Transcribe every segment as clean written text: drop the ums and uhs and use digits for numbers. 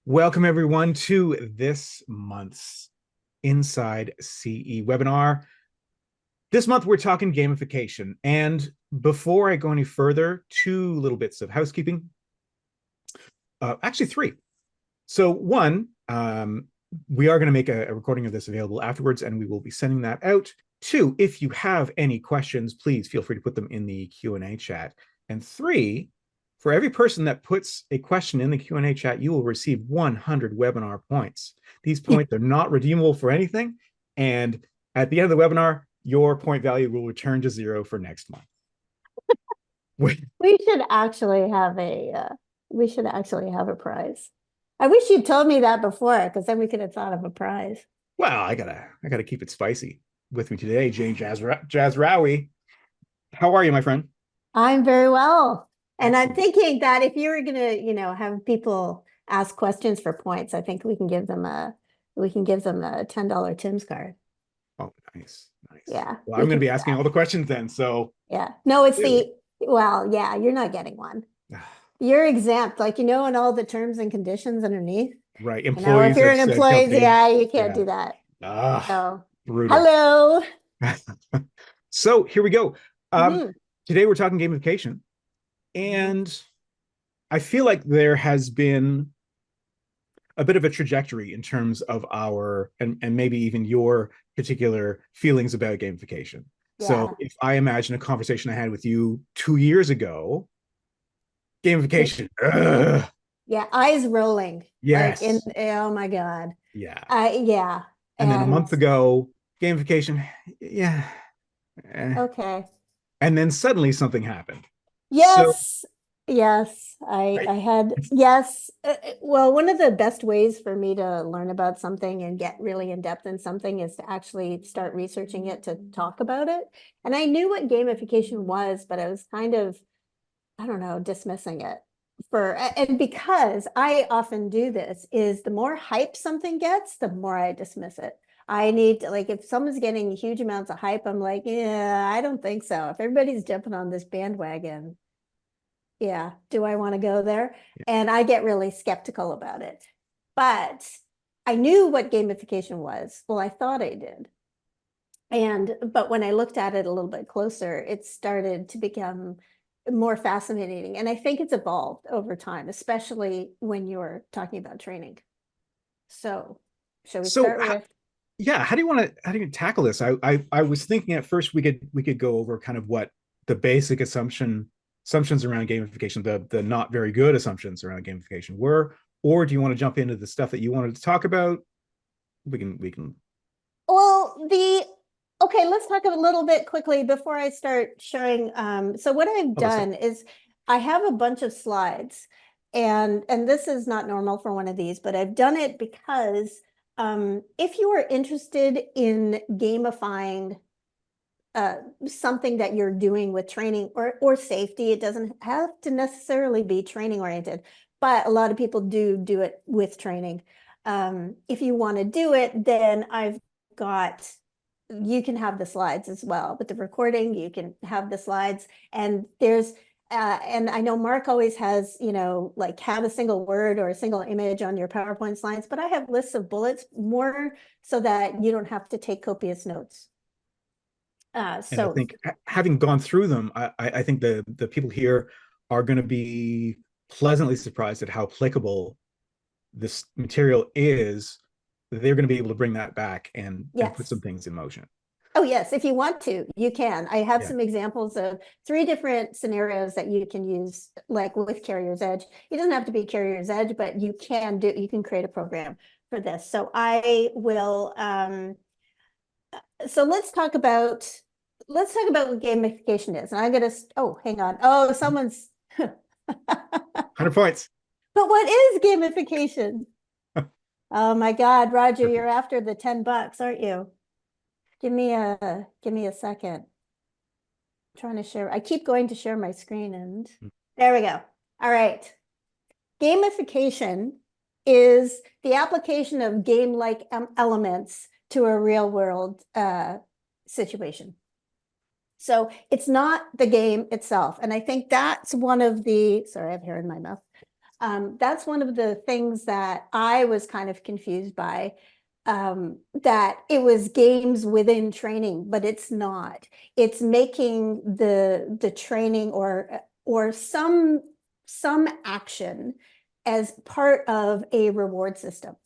Welcome, everyone, to this month's Inside CE webinar. This month, we're talking gamification. And before I go any further, two little bits of housekeeping. Actually, three. So one, we are going to make a recording of this available afterwards, and we will be sending that out. Two, if you have any questions, please feel free to put them in the Q&A chat. And three, for every person that puts a question in the Q&A chat, you will receive 100 webinar points. These points are not redeemable for anything. And at the end of the webinar, your point value will return to zero for next month. We should actually have a prize. I wish you'd told me that before, because then we could have thought of a prize. Well, I gotta keep it spicy. With me today, Jane Jazrawy. How are you, my friend? I'm very well. And Excellent. I'm thinking that if you were gonna, have people ask questions for points, I think we can give them a $10 Tim's card. Oh, nice. Yeah. Well, I'm gonna be asking all the questions then. So yeah. No, it's you're not getting one. You're exempt, and all the terms and conditions underneath. Right. If you're an employee, you can't do that. So, brutal. hello. So here we go. Today we're talking gamification. And I feel like there has been a bit of a trajectory in terms of our, and maybe even your particular feelings about gamification. Yeah. So if I imagine a conversation I had with you 2 years ago, gamification. Yeah, eyes rolling. Yes. Oh my God. Yeah. Yeah. And then a month ago, gamification. Yeah. Okay. And then suddenly something happened. Yes. Yes. I had, yes. Well, one of the best ways for me to learn about something and get really in depth in something is to actually start researching it, to talk about it. And I knew what gamification was, but I was kind of, I don't know, dismissing it. And because I often do this, is the more hype something gets, the more I dismiss it. I need to, if someone's getting huge amounts of hype, I'm like, yeah, I don't think so. If everybody's jumping on this bandwagon, yeah, do I want to go there? Yeah. And I get really skeptical about it. But I knew what gamification was. Well, I thought I did. But when I looked at it a little bit closer, it started to become more fascinating. And I think it's evolved over time, especially when you're talking about training. So shall we start with? Yeah, how do you tackle this? I was thinking at first we could go over kind of what the basic assumptions around gamification, the not very good assumptions around gamification were, or do you want to jump into the stuff that you wanted to talk about? We can. Well, okay, let's talk a little bit quickly before I start sharing. So what I've done is I have a bunch of slides, and this is not normal for one of these, but I've done it because if you are interested in gamifying something that you're doing with training or safety, it doesn't have to necessarily be training oriented, but a lot of people do it with training. If you want to do it, then you can have the slides as well. With the recording, you can have the slides, and and I know Mark always has, have a single word or a single image on your PowerPoint slides, but I have lists of bullets more so that you don't have to take copious notes. So I think having gone through them, I think the people here are going to be pleasantly surprised at how applicable this material is. They're going to be able to bring that back and put some things in motion. Oh, yes. If you want to, you can. I have some examples of 3 different scenarios that you can use, like with CarriersEdge. It doesn't have to be CarriersEdge, but you can create a program for this. So I will, so let's talk about what gamification is. And I'm going to, hang on. Oh, someone's 100 points. But what is gamification? Oh my God, Roger, you're after the $10, aren't you? Give me a second. I'm trying to share. I keep going to share my screen, and there we go. All right. Gamification is the application of game-like elements to a real world situation. So it's not the game itself. And I think that's one of the, sorry, I have hair in my mouth. That's one of the things that I was kind of confused by, that it was games within training, but it's not. It's making the training or some action as part of a reward system.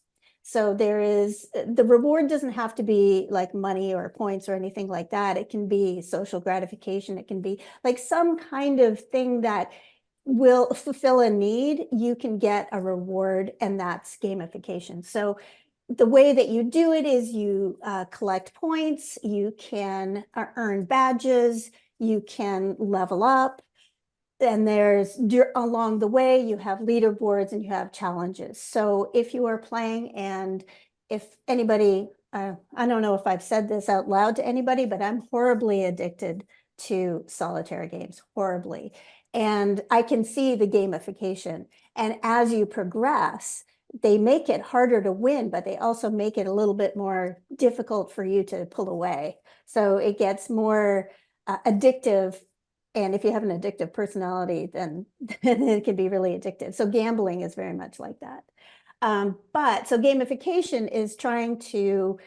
So there is, the reward doesn't have to be like money or points or anything like that. It can be social gratification. It can be like some kind of thing that will fulfill a need. You can get a reward, and that's gamification. So the way that you do it is you collect points, you can earn badges, you can level up, and there's along the way you have leaderboards and you have challenges. So if you are playing, and if anybody, I don't know if I've said this out loud to anybody, but I'm horribly addicted to solitaire games, horribly. And I can see the gamification. And as you progress, they make it harder to win, but they also make it a little bit more difficult for you to pull away. So it gets more addictive, and if you have an addictive personality, then it can be really addictive. So gambling is very much like that. But so gamification is trying to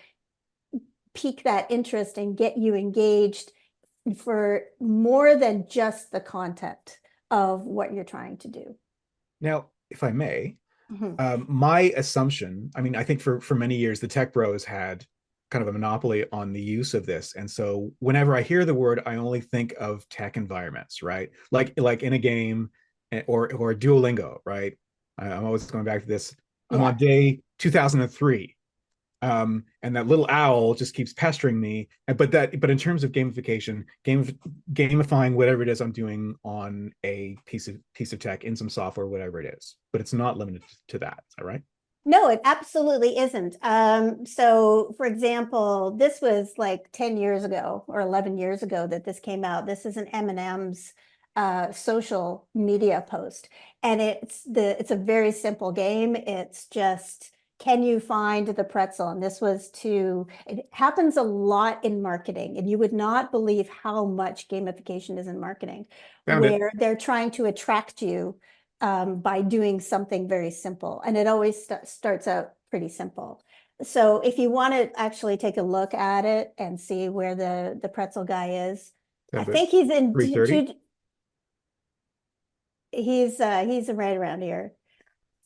pique that interest and get you engaged for more than just the content of what you're trying to do. Now, if I may, Mhm. my assumption, I mean, I think for many years, the tech bros had kind of a monopoly on the use of this. And so whenever I hear the word, I only think of tech environments, right? Like in a game or Duolingo, right? I'm always going back to this. I'm Yeah. on day 2003. And that little owl just keeps pestering me. But in terms of gamification, gamifying whatever it is I'm doing on a piece of tech in some software, whatever it is. But it's not limited to that. Is that right? No, it absolutely isn't. So for example, this was like 10 years ago or 11 years ago that this came out. This is an M&M's social media post. And it's a very simple game. It's just, can you find the pretzel? And it happens a lot in marketing, and you would not believe how much gamification is in marketing, Found it. where they're trying to attract you by doing something very simple. And it always starts out pretty simple. So if you want to actually take a look at it and see where the pretzel guy is, I Found it. think he's in 3:30. he's right around here.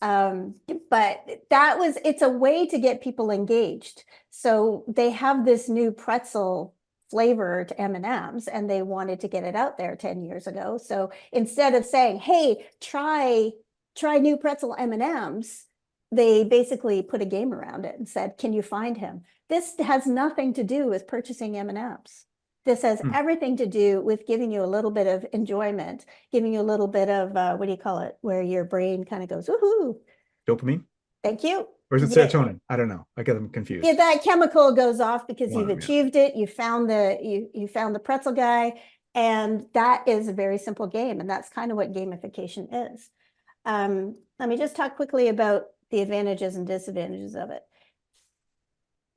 Um, but it's a way to get people engaged. So they have this new pretzel flavor to M&Ms, and they wanted to get it out there 10 years ago. So instead of saying, hey, try new pretzel M&Ms, they basically put a game around it and said, can you find him? This has nothing to do with purchasing M&Ms. This has Hmm. everything to do with giving you a little bit of enjoyment, giving you a little bit of, what do you call it, where your brain kind of goes, woohoo, Dopamine? thank you. Or is it Yeah, serotonin? I don't know. I get them yeah, confused. that chemical goes off because One you've of them, yeah. achieved it. You found the pretzel guy, and that is a very simple game, and that's kind of what gamification is. Let me just talk quickly about the advantages and disadvantages of it.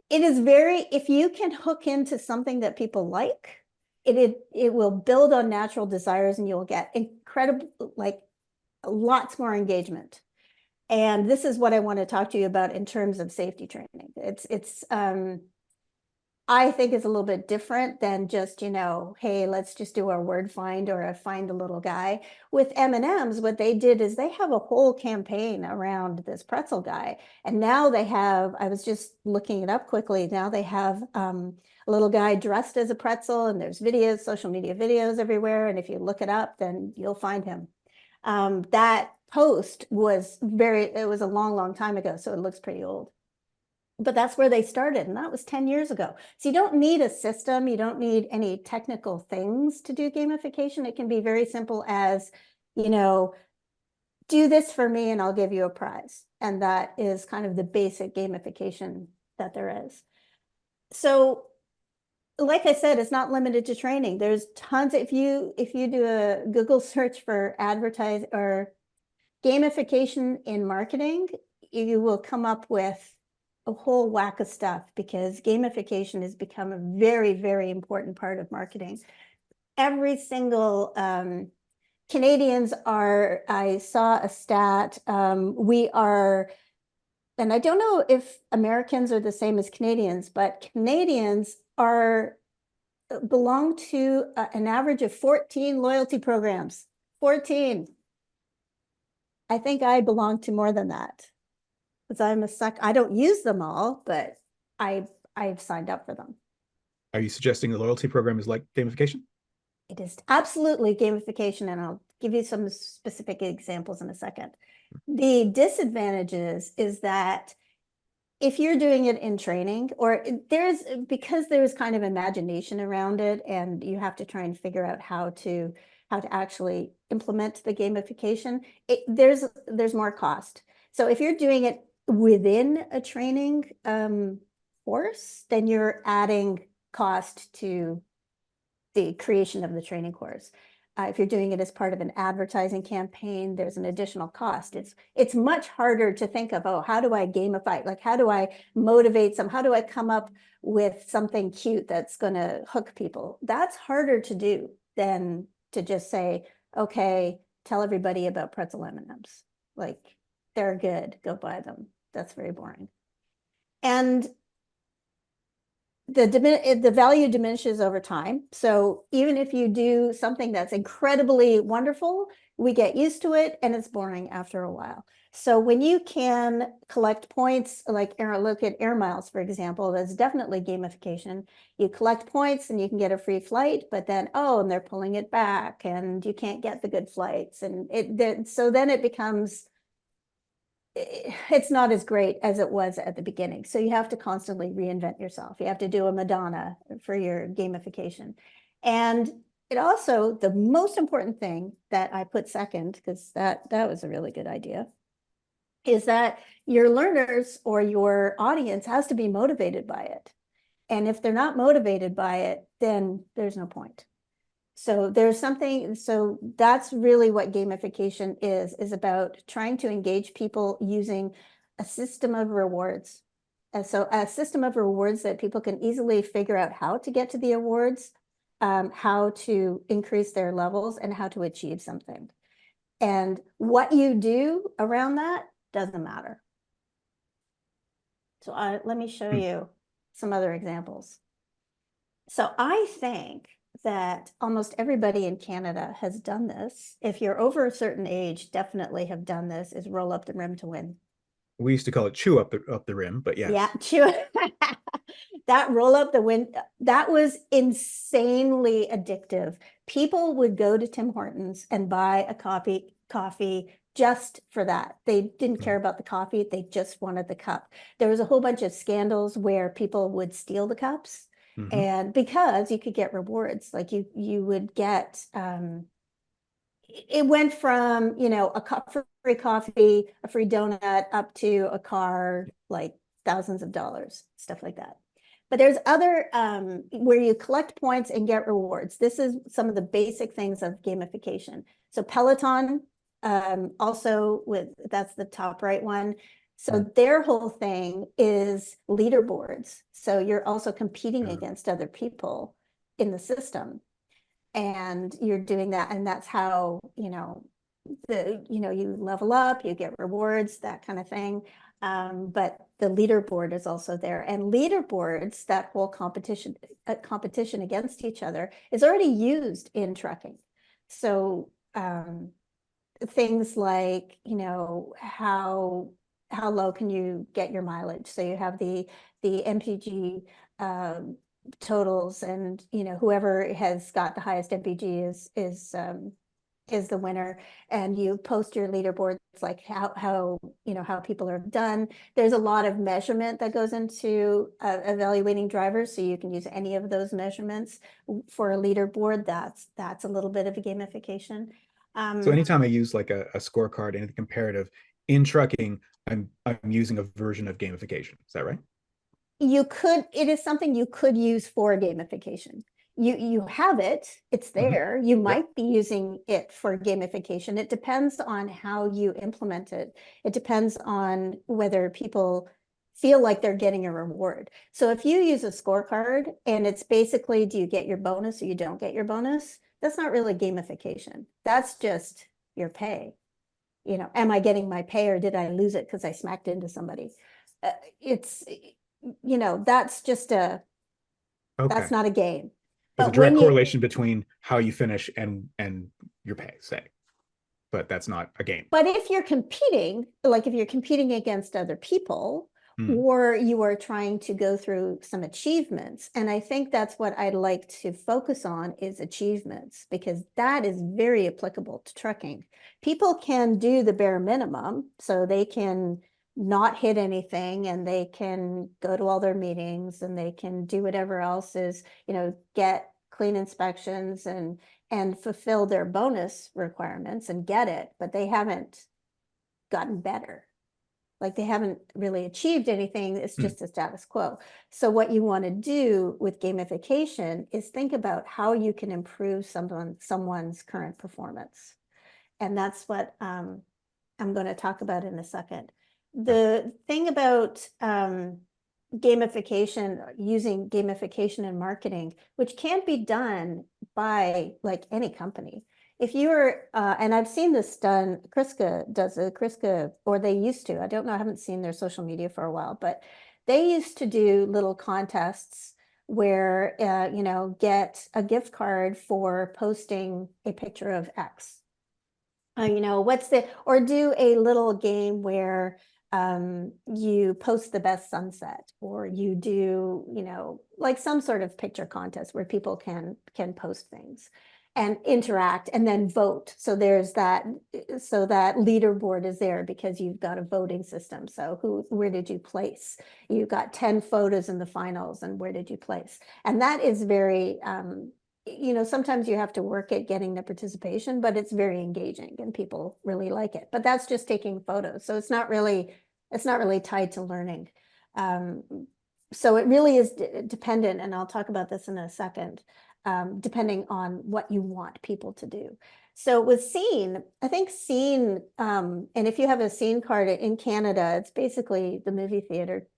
It is very, if you can hook into something that people like, it will build on natural desires, and you'll get incredible, like lots more engagement. And this is what I want to talk to you about in terms of safety training. I think it's a little bit different than just, hey, let's just do our word find or a find a little guy. With M&Ms, what they did is they have a whole campaign around this pretzel guy. And now they have, I was just looking it up quickly, now they have a little guy dressed as a pretzel, and there's videos, social media videos everywhere. And if you look it up, then you'll find him. That post it was a long, long time ago, so it looks pretty old. But that's where they started, and that was 10 years ago. So you don't need a system, you don't need any technical things to do gamification. It can be very simple as, do this for me and I'll give you a prize. And that is kind of the basic gamification that there is. So like I said, it's not limited to training. There's tons. If you do a Google search for advertise or gamification in marketing, you will come up with a whole whack of stuff, because gamification has become a very, very important part of marketing. Every single Canadians are, I saw a stat, we are, and I don't know if Americans are the same as Canadians, but Canadians are belong to an average of 14 loyalty programs. 14. I think I belong to more than that because I don't use them all, but I've signed up for them. Are you suggesting the loyalty program is like gamification? It is absolutely gamification, and I'll give you some specific examples in a second. The disadvantages is that if you're doing it in training, or because there's kind of imagination around it, and you have to try and figure out how to actually implement the gamification, there's more cost. So if you're doing it within a training course, then you're adding cost to the creation of the training course. If you're doing it as part of an advertising campaign, there's an additional cost. It's much harder to think of, oh, how do I gamify? Like, how do I motivate some? How do I come up with something cute that's going to hook people? That's harder to do than to just say, okay, tell everybody about pretzel M&Ms. Like, they're good, go buy them. That's very boring. And the value diminishes over time. So even if you do something that's incredibly wonderful, we get used to it and it's boring after a while. So when you can collect points, like look at air miles, for example, that's definitely gamification. You collect points and you can get a free flight, but then, oh, and they're pulling it back and you can't get the good flights. And so then it becomes, it's not as great as it was at the beginning. So you have to constantly reinvent yourself. You have to do a Madonna for your gamification. And it also, the most important thing that I put second, because that was a really good idea, is that your learners or your audience has to be motivated by it. And if they're not motivated by it, then there's no point. So so that's really what gamification is about trying to engage people using a system of rewards. And so a system of rewards that people can easily figure out how to get to the awards, how to increase their levels, and how to achieve something. And what you do around that doesn't matter. So let me show you some other examples. So I think that almost everybody in Canada has done this. If you're over a certain age, definitely have done this, is roll up the rim to win. We used to call it chew up the rim, but yes. Yeah, chew. That roll up the win, that was insanely addictive. People would go to Tim Hortons and buy a coffee just for that. They didn't care about the coffee, they just wanted the cup. There was a whole bunch of scandals where people would steal the cups. And because you could get rewards, like you would get, it went from, a free coffee, a free donut, up to a car, like thousands of dollars, stuff like that. But there's other where you collect points and get rewards. This is some of the basic things of gamification. So Peloton, also that's the top right one. So their whole thing is leaderboards. So you're also competing against other people in the system. And you're doing that. And that's how, you level up, you get rewards, that kind of thing. But the leaderboard is also there. And leaderboards, that whole competition against each other, is already used in trucking. So things like, how low can you get your mileage? So you have the MPG totals, and whoever has got the highest MPG is the winner. And you post your leaderboards, like how people are done. There's a lot of measurement that goes into evaluating drivers, so you can use any of those measurements for a leaderboard. That's a little bit of a gamification. So anytime I use like a scorecard, anything comparative in trucking, I'm using a version of gamification. Is that right? It is something you could use for gamification. You have it, it's there. You might be using it for gamification. It depends on how you implement it. It depends on whether people feel like they're getting a reward. So if you use a scorecard and it's basically, do you get your bonus or you don't get your bonus? That's not really gamification. That's just your pay. You know, am I getting my pay or did I lose it because I smacked into somebody? It's, you know, that's just that's Okay. not a game. There's a But direct when you, correlation between how you finish and your pay, say, but that's not a game. but if you're competing, like if you're competing against other people, Hmm. or you are trying to go through some achievements, and I think that's what I'd like to focus on is achievements, because that is very applicable to trucking. People can do the bare minimum, so they can not hit anything and they can go to all their meetings and they can do whatever else is, you know, get clean inspections and fulfill their bonus requirements and get it, but they haven't gotten better. Like they haven't really achieved anything. It's Hmm. just a status quo. So what you want to do with gamification is think about how you can improve someone's current performance. And that's what I'm going to talk about in a second. Okay. The thing about gamification, using gamification in marketing, which can be done by like any company. If you're, and I've seen this done, Kriska does it, Kriska, or they used to, I don't know, I haven't seen their social media for a while, but they used to do little contests where, you know, get a gift card for posting a picture of X. You know, or do a little game where you post the best sunset, or you do, you know, like some sort of picture contest where people can post things and interact and then vote. So there's that, so that leaderboard is there because you've got a voting system. So where did you place? You got 10 photos in the finals, and where did you place? And that is very you know, sometimes you have to work at getting the participation, but it's very engaging and people really like it. But that's just taking photos. So it's not really tied to learning. Um, so it really is dependent, and I'll talk about this in a second, depending on what you want people to do. So with Scene, I think Scene, and if you have a Scene card in Canada, it's basically the movie theater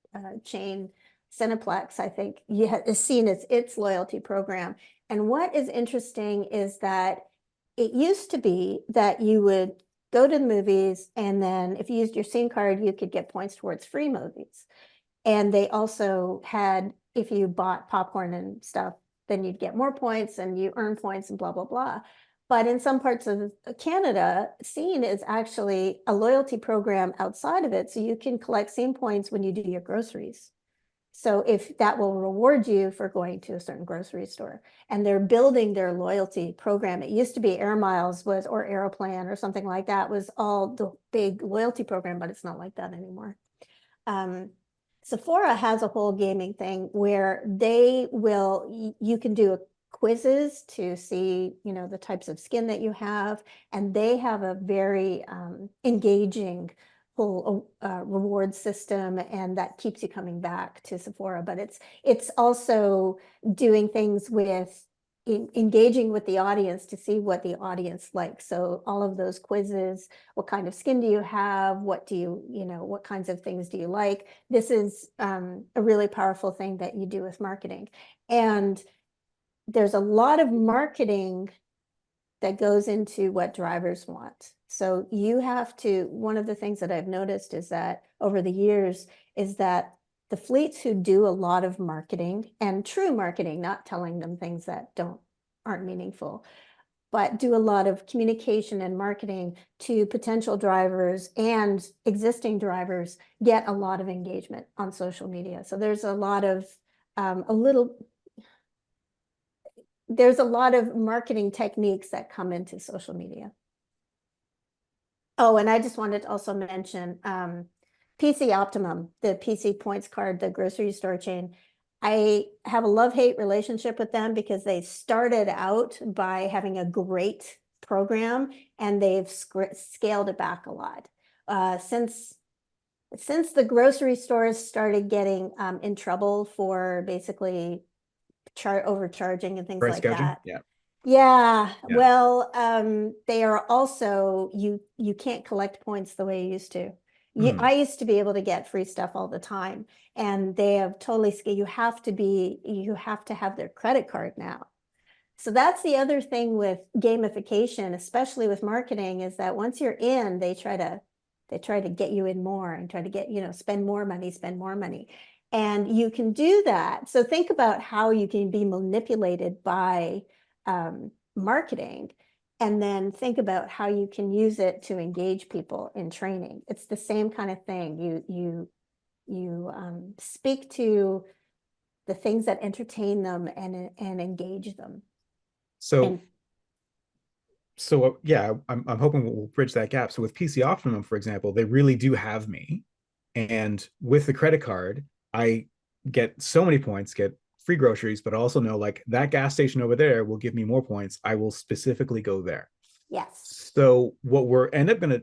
chain Cineplex, I think, yeah, is seen as its loyalty program. And what is interesting is that it used to be that you would go to the movies, and then if you used your Scene card, you could get points towards free movies. And they also had, if you bought popcorn and stuff, then you'd get more points and you earn points and blah, blah, blah. But in some parts of Canada, Scene is actually a loyalty program outside of it. So you can collect Scene points when you do your groceries. So if that will reward you for going to a certain grocery store, and they're building their loyalty program. It used to be Air Miles was, or Aeroplan or something like that was all the big loyalty program, but it's not like that anymore. Um, Sephora has a whole gaming thing where they will, you can do quizzes to see, you know, the types of skin that you have, and they have a very engaging whole reward system, and that keeps you coming back to Sephora. But it's also doing things with engaging with the audience to see what the audience likes. So all of those quizzes, what kind of skin do you have? What do you know, what kinds of things do you like? This is a really powerful thing that you do with marketing. And there's a lot of marketing that goes into what drivers want. So you have to, one of the things that I've noticed is that over the years is that the fleets who do a lot of marketing, and true marketing, not telling them things that aren't meaningful, but do a lot of communication and marketing to potential drivers and existing drivers, get a lot of engagement on social media. So there's a lot of there's a lot of marketing techniques that come into social media. Oh, and I just wanted to also mention PC Optimum, the PC points card, the grocery store chain. I have a love-hate relationship with them because they started out by having a great program, and they've scaled it back a lot. Since the grocery stores started getting in trouble for basically overcharging and things Price like gouging. that. Yeah. Yeah, Yeah. well, they are also, you can't collect points the way you used to. Hmm. I used to be able to get free stuff all the time, and they have totally scaled. You have to have their credit card now. So that's the other thing with gamification, especially with marketing, is that once you're in, they try to get you in more and try to get, spend more money, spend more money. And you can do that. So think about how you can be manipulated by marketing, and then think about how you can use it to engage people in training. It's the same kind of thing. You speak to the things that entertain them and engage them. So And yeah, I'm hoping we'll bridge that gap. So with PC Optimum, for example, they really do have me, and with the credit card, I get so many points, get free groceries, but I also know like that gas station over there will give me more points. I will specifically go there. yes, So what we're gonna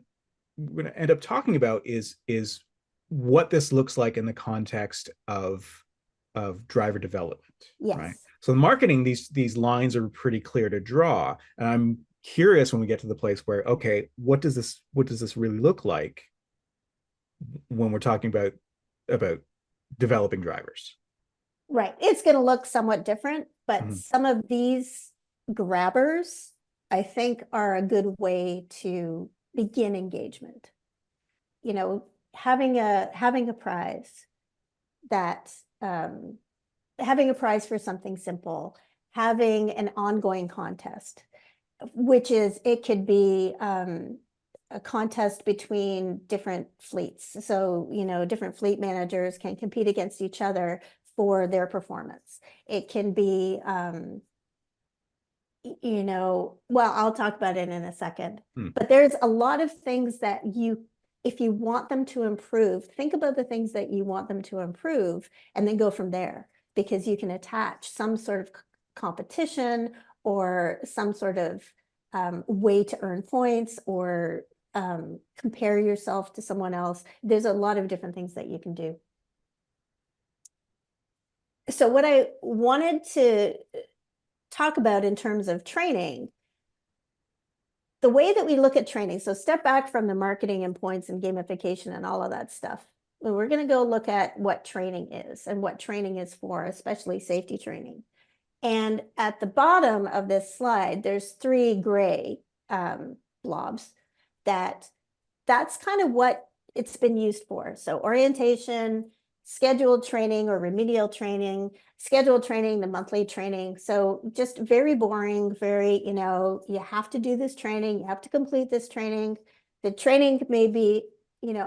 end up talking about is what this looks like in the context of driver development, right? yes. So the marketing, these lines are pretty clear to draw, and I'm curious when we get to the place where, okay, what does this really look like when we're talking about developing drivers? Right. It's going to look somewhat different, but Mhm. some of these grabbers, I think, are a good way to begin engagement. You know, having a prize that having a prize for something simple, having an ongoing contest, which is it could be a contest between different fleets. So, different fleet managers can compete against each other for their performance. It can be, well, I'll talk about it in a second, Hmm. but there's a lot of things that if you want them to improve, think about the things that you want them to improve and then go from there, because you can attach some sort of competition or some sort of way to earn points or compare yourself to someone else. There's a lot of different things that you can do. So what I wanted to talk about in terms of training, the way that we look at training, so step back from the marketing and points and gamification and all of that stuff. And we're going to go look at what training is and what training is for, especially safety training. And at the bottom of this slide, there's three gray blobs that's kind of what it's been used for. So orientation, scheduled training or remedial training, scheduled training, the monthly training. So just very boring, very, you have to do this training, you have to complete this training. The training may be,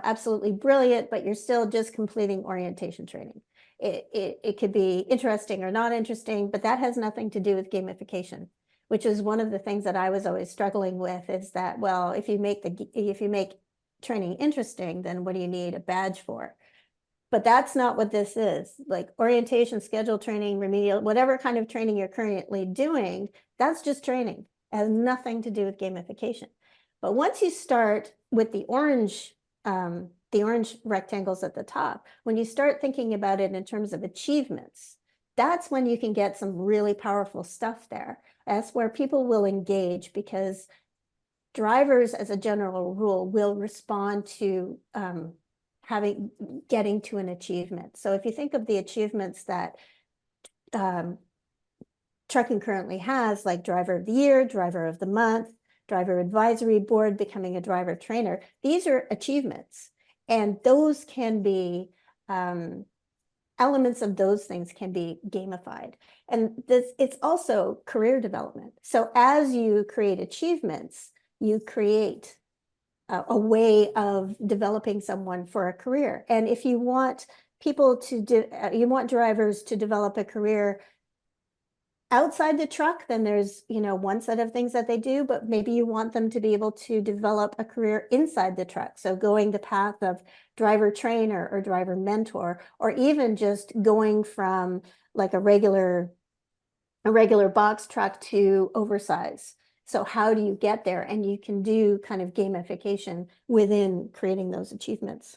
absolutely brilliant, but you're still just completing orientation training. It could be interesting or not interesting, but that has nothing to do with gamification, which is one of the things that I was always struggling with, is that, well, if you make training interesting, then what do you need a badge for? But that's not what this is. Like orientation, schedule training, remedial, whatever kind of training you're currently doing, that's just training. It has nothing to do with gamification. But once you start with the orange rectangles at the top, when you start thinking about it in terms of achievements, that's when you can get some really powerful stuff there. That's where people will engage, because drivers, as a general rule, will respond to getting to an achievement. So if you think of the achievements that um, trucking currently has, like driver of the year, driver of the month, driver advisory board, becoming a driver trainer, these are achievements. And those can be elements of those things can be gamified. And it's also career development. So as you create achievements, you create a way of developing someone for a career. And if you want you want drivers to develop a career outside the truck, then there's, one set of things that they do, but maybe you want them to be able to develop a career inside the truck. So going the path of driver trainer or driver mentor, or even just going from like a regular box truck to oversize. So how do you get there? And you can do kind of gamification within creating those achievements.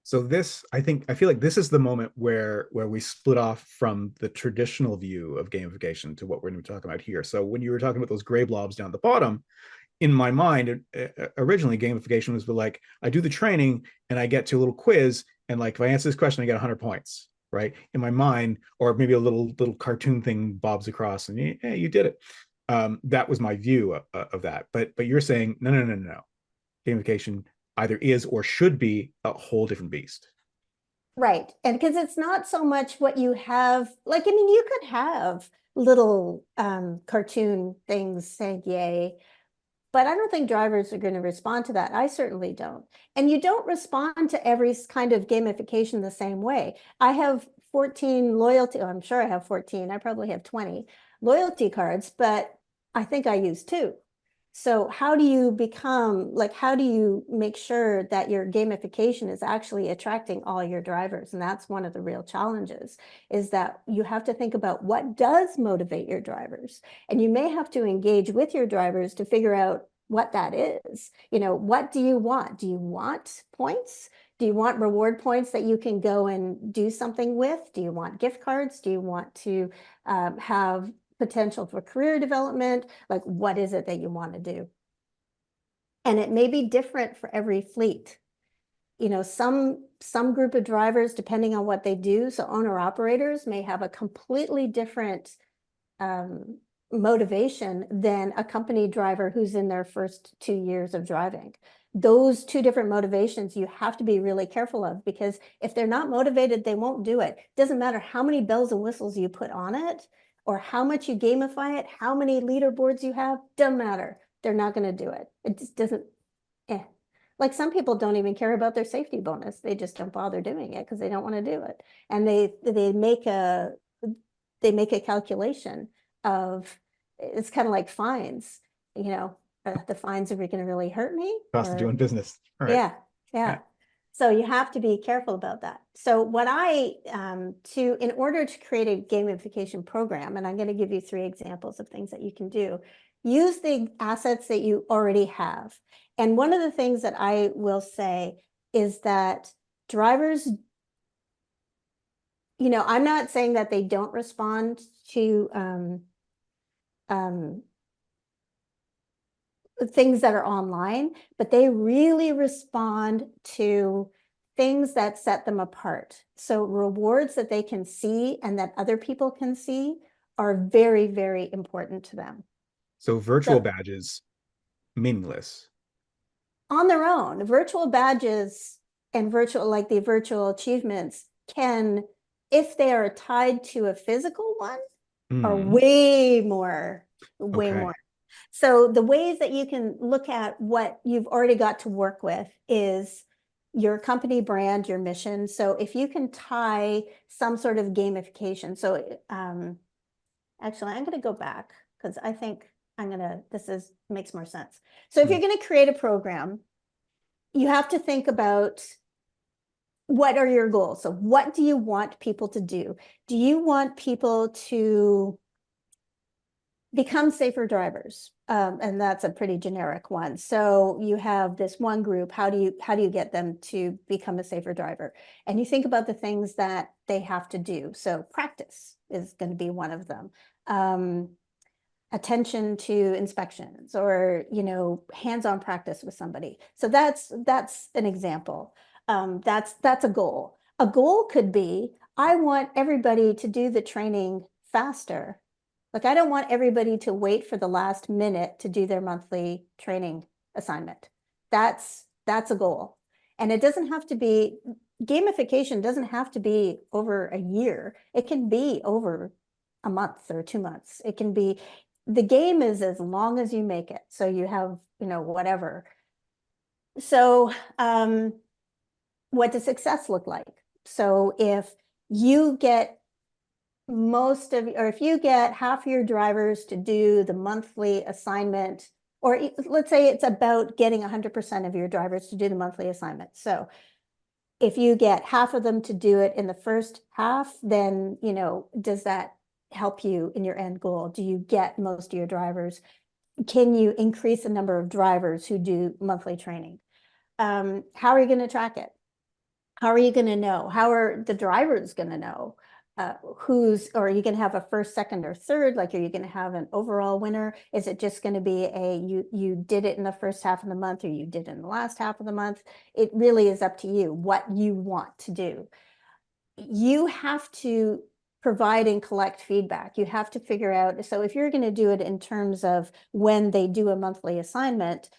So I feel like this is the moment where we split off from the traditional view of gamification to what we're going to be talking about here. So when you were talking about those gray blobs down at the bottom, in my mind, originally gamification was like, I do the training and I get to a little quiz, and like if I answer this question, I get 100 points, right? In my mind, or maybe a little cartoon thing bobs across, and yeah, you did it. That was my view of that. But you're saying no, no, no, no. Gamification either is or should be a whole different beast. Right. And because it's not so much what you have, like, I mean, you could have little cartoon things saying yay, but I don't think drivers are going to respond to that. I certainly don't. And you don't respond to every kind of gamification the same way. I have 14 loyalty, oh, I'm sure I have 14. I probably have 20 loyalty cards, but I think I use two. So how do you become, like, how do you make sure that your gamification is actually attracting all your drivers? And that's one of the real challenges, is that you have to think about what does motivate your drivers. And you may have to engage with your drivers to figure out what that is. You know, what do you want? Do you want points? Do you want reward points that you can go and do something with? Do you want gift cards? Do you want to have potential for career development? Like, what is it that you want to do? And it may be different for every fleet. You know, some group of drivers, depending on what they do, so owner operators may have a completely different motivation than a company driver who's in their first 2 years of driving. Those two different motivations you have to be really careful of, because if they're not motivated, they won't do it. Doesn't matter how many bells and whistles you put on it, or how much you gamify it, how many leaderboards you have, doesn't matter. They're not going to do it. It just doesn't, eh. Like, some people don't even care about their safety bonus. They just don't bother doing it because they don't want to do it. And they make a calculation of, it's kind of like fines, you know, the fines, are going to really hurt me? Cost of Or doing business. All right. yeah, Yeah. yeah. So you have to be careful about that. So what in order to create a gamification program, and I'm going to give you 3 examples of things that you can do, use the assets that you already have. And one of the things that I will say is that drivers, you know, I'm not saying that they don't respond to um, things that are online, but they really respond to things that set them apart. So rewards that they can see and that other people can see are very, very important to them. So virtual So badges, meaningless. on their own, virtual badges and like the virtual achievements can, if they are tied to a physical one, are Mm, way more, way okay. more. So the ways that you can look at what you've already got to work with is your company brand, your mission. So if you can tie some sort of gamification. So actually, I'm going to go back because I think this makes more sense. So if Mm. you're going to create a program, you have to think about, what are your goals? So what do you want people to do? Do you want people to become safer drivers? And that's a pretty generic one. So you have this one group. How do you get them to become a safer driver? And you think about the things that they have to do. So practice is going to be one of them. Attention to inspections, or, you know, hands-on practice with somebody. So that's an example. That's a goal. A goal could be, I want everybody to do the training faster. Like, I don't want everybody to wait for the last minute to do their monthly training assignment. That's a goal. And it doesn't have to be, gamification doesn't have to be over a year. It can be over a month or 2 months. It can be, the game is as long as you make it. So you have, you know, whatever. So what does success look like? So if you get or if you get half your drivers to do the monthly assignment, or let's say it's about getting 100% of your drivers to do the monthly assignment. So if you get half of them to do it in the first half, then, you know, does that help you in your end goal? Do you get most of your drivers? Can you increase the number of drivers who do monthly training? How are you going to track it? How are you going to know? How are the drivers going to know or are you going to have a first, second, or third? Like, are you going to have an overall winner? Is it just going to be you did it in the first half of the month, or you did it in the last half of the month? It really is up to you what you want to do. you have to provide and collect feedback. You have to figure out, so if you're going to do it in terms of when they do a monthly assignment,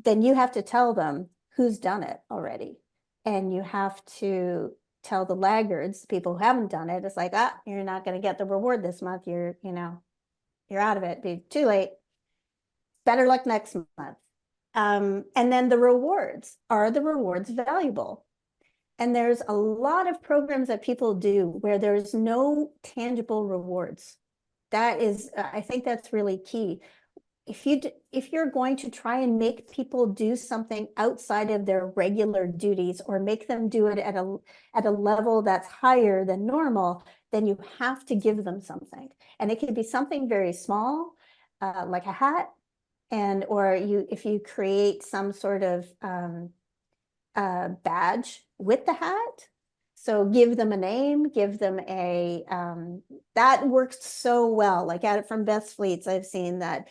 then you have to tell them who's done it already. And you have to tell the laggards, people who haven't done it, it's like, you're not going to get the reward this month. You're out of it. Be too late. Better luck next month. And then the rewards. Are the rewards valuable? And there's a lot of programs that people do where there's no tangible rewards. That is, I think that's really key. If you're going to try and make people do something outside of their regular duties, or make them do it at a level that's higher than normal, then you have to give them something. And it could be something very small, like a hat, or if you create some sort of badge with the hat. So give them a name, give them that works so well. Like from Best Fleets, I've seen that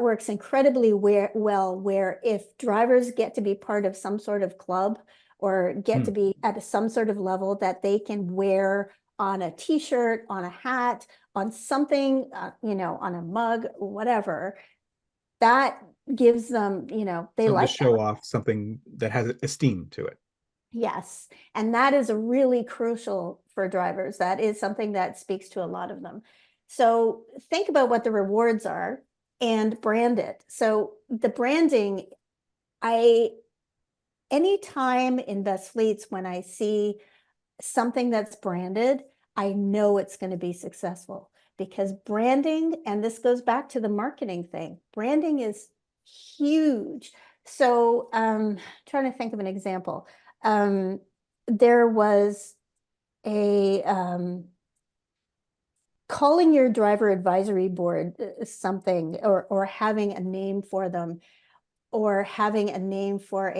works incredibly well, where if drivers get to be part of some sort of club, or get to be at some sort of level that they can wear on a t-shirt, on a hat, on something, on a mug, whatever, that gives them, they Something to like that. show off something that has esteem to it. Yes. And that is really crucial for drivers. That is something that speaks to a lot of them. So think about what the rewards are and brand it. So the branding, anytime in Best Fleets, when I see something that's branded, I know it's going to be successful, because branding, and this goes back to the marketing thing, branding is huge. So trying to think of an example. There was a calling your driver advisory board something, or having a name for them, or having a name for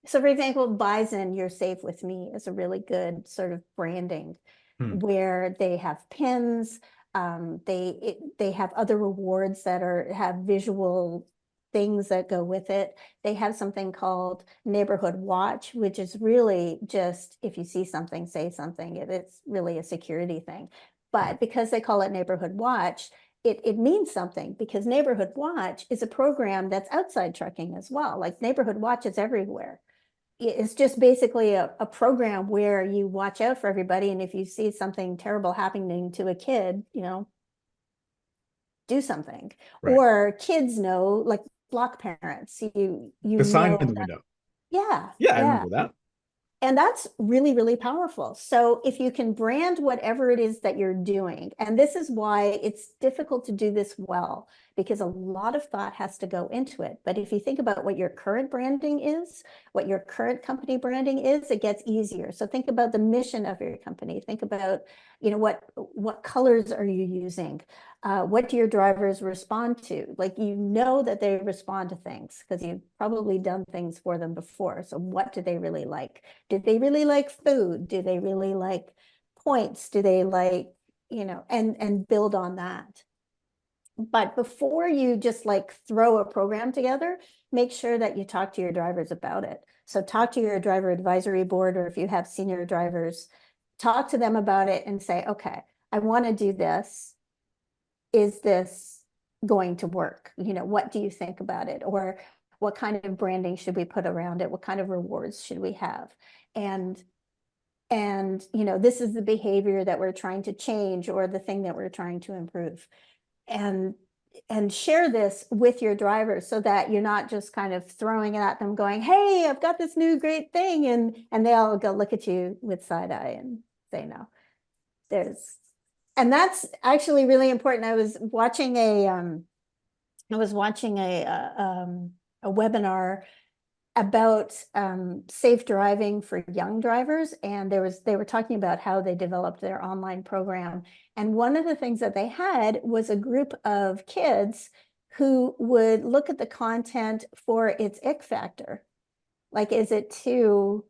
so for example, Bison, You're Safe With Me is a really good sort of branding, where they have pins, they have other rewards that have visual things that go with it. They have something called Neighborhood Watch, which is really just, if you see something, say something. It's really a security thing. But because they call it Neighborhood Watch, it means something, because Neighborhood Watch is a program that's outside trucking as well. Like Neighborhood Watch is everywhere. It's just basically a program where you watch out for everybody. And if you see something terrible happening to a kid, do something. Right. Or kids know, like block parents, The sign in the that. window. Yeah, Yeah, I yeah. remember that. And that's really, really powerful. So if you can brand whatever it is that you're doing, and this is why it's difficult to do this well, because a lot of thought has to go into it. But if you think about what your current branding is, what your current company branding is, it gets easier. So think about the mission of your company. Think about, what colors are you using? What do your drivers respond to? Like, that they respond to things because you've probably done things for them before. So what do they really like? Did they really like food? Do they really like points? Do they like, and build on that. But before you just like throw a program together, make sure that you talk to your drivers about it. So talk to your driver advisory board, or if you have senior drivers, talk to them about it and say, okay, I want to do this. Is this going to work? What do you think about it? Or what kind of branding should we put around it? What kind of rewards should we have? And this is the behavior that we're trying to change, or the thing that we're trying to improve. And share this with your drivers, so that you're not just kind of throwing it at them going, hey, I've got this new great thing, and they all go look at you with side eye and say no. And that's actually really important. I was watching a webinar about safe driving for young drivers, and they were talking about how they developed their online program. And one of the things that they had was a group of kids who would look at the content for its ick factor. Like, is it too,